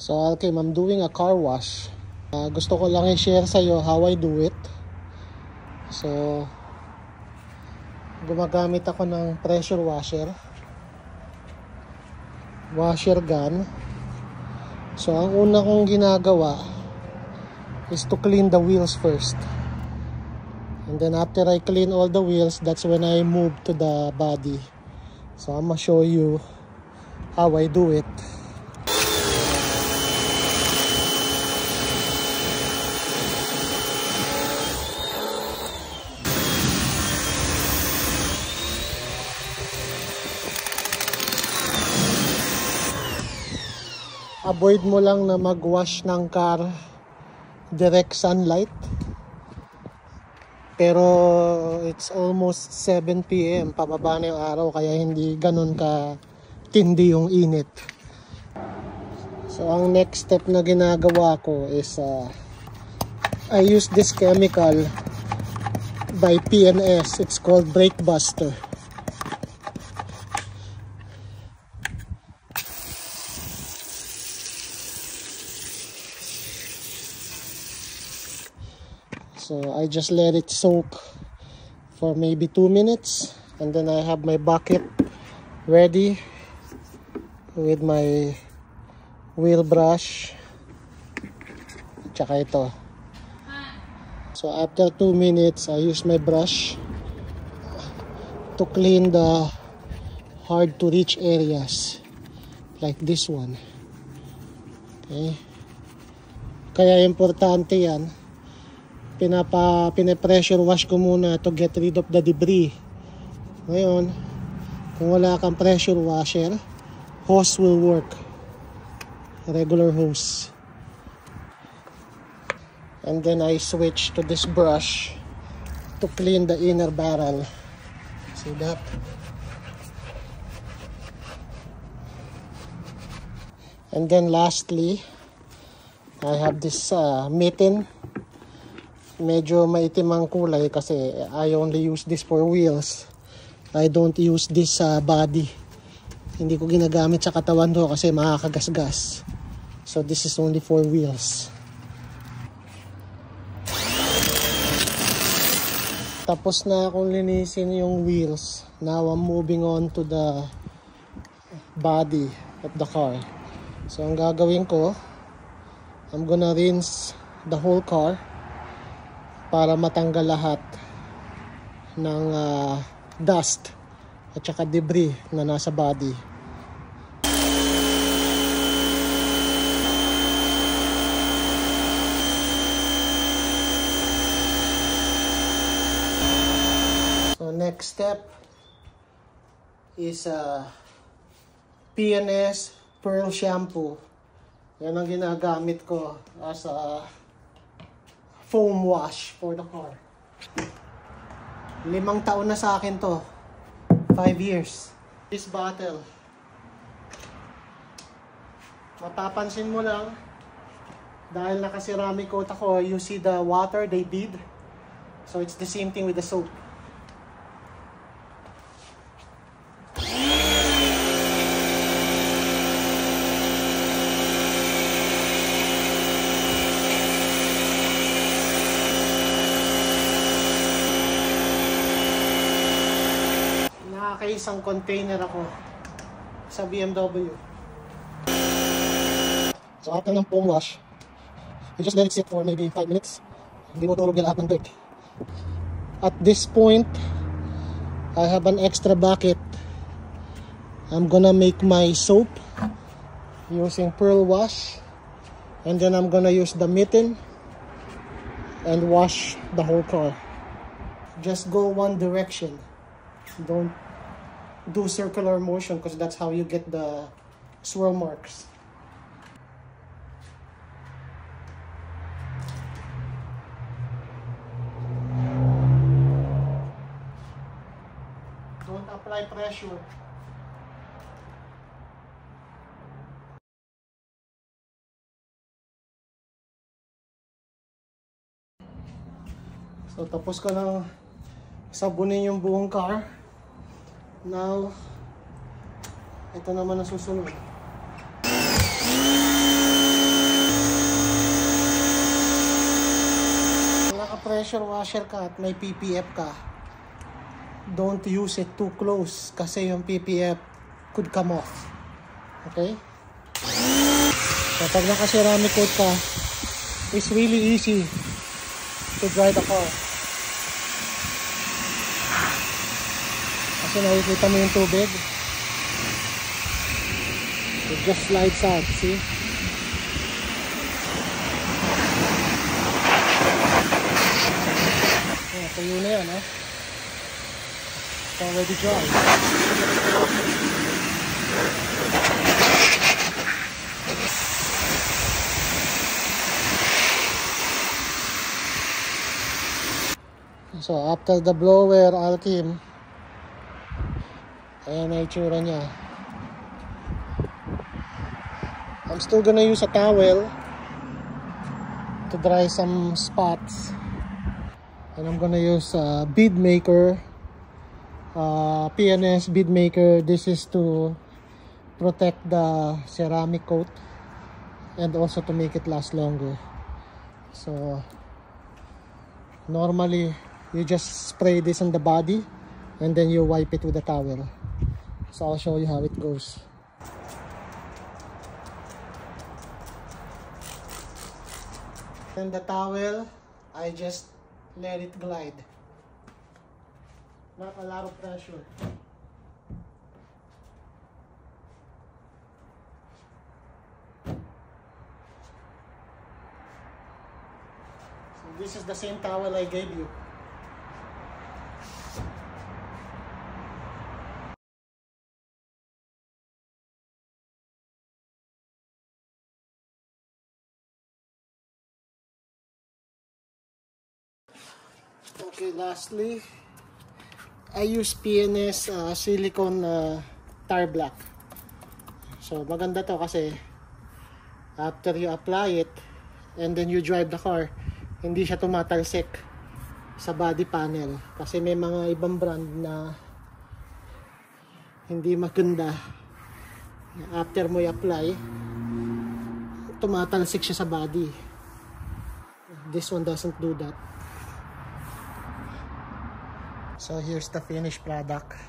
So okay, I'm doing a car wash. Gusto ko lang i-share sa iyo how I do it. So gumagamit ako ng pressure washer gun. So ang una kong ginagawa is to clean the wheels first. And then after I clean all the wheels, that's when I move to the body. So I'm gonna show you how I do it. Avoid mo lang na mag-wash ng car direct sunlight. Pero it's almost 7 PM, pababa na yung araw, kaya hindi ganun ka tindi yung init. So ang next step na ginagawa ko is I use this chemical by P&S. It's called Brake Buster. So I just let it soak for maybe 2 minutes, and then I have my bucket ready with my wheel brush. Tsaka ito. So after 2 minutes, I use my brush to clean the hard to reach areas like this one. Okay. Kaya importante yan. Pinapressure wash ko muna to get rid of the debris. Ngayon, kung wala kang pressure washer, hose will work. Regular hose. And then I switch to this brush to clean the inner barrel. See that? And then lastly, I have this mitten. Medyo maitim ang kulay kasi I only use this for wheels. I don't use this body. Hindi ko ginagamit sa katawan ko kasi makakagasgas. So this is only for wheels. Tapos na akong linisin yung wheels. Now I'm moving on to the body of the car. So ang gagawin ko, I'm gonna rinse the whole car para matanggal lahat ng dust at saka debris na nasa body. So next step is P&S Pearl Shampoo. Yan ang ginagamit ko as a foam wash for the car. 5 taon na sa akin to. 5 years. This bottle. Mapapansin mo lang, dahil naka-ceramic coat ako, you see the water they did. So it's the same thing with the soap. Isang container ako sa BMW. So after ng foam wash, you just let it sit for maybe 5 minutes. Hindi mo tulog yung lahat ng dirt. At this point, I have an extra bucket. I'm gonna make my soap using Pearl Wash, and then I'm gonna use the mitten and wash the whole car. Just go one direction. Don't do circular motion because that's how you get the swirl marks. Don't apply pressure. So tapos ko na sabunin yung buong car. Now, ito naman ang susunod. pressure washer ka at may PPF ka, don't use it too close kasi yung PPF could come off. Okay? Kapag naka-ceramic coat ka, it's really easy to dry the car. Kasi nakikita mo yung tubig. It just slides out, see? Tuyo na yan, eh. It's already dry. So, after the blower, Alkim, ayan na itsura niya. I'm still gonna use a towel to dry some spots. And I'm gonna use a bead maker, PNS bead maker. This is to protect the ceramic coat and also to make it last longer. So normally you just spray this on the body and then you wipe it with a towel. So I'll show you how it goes. And the towel, I just let it glide. Not a lot of pressure. So this is the same towel I gave you. Okay, lastly, I use PNS silicone tar black. So maganda to kasi after you apply it and then you drive the car, hindi siya tumatalsik sa body panel. Kasi may mga ibang brand na hindi maganda. After mo i-apply, tumatalsik siya sa body. This one doesn't do that. So here's the finished product.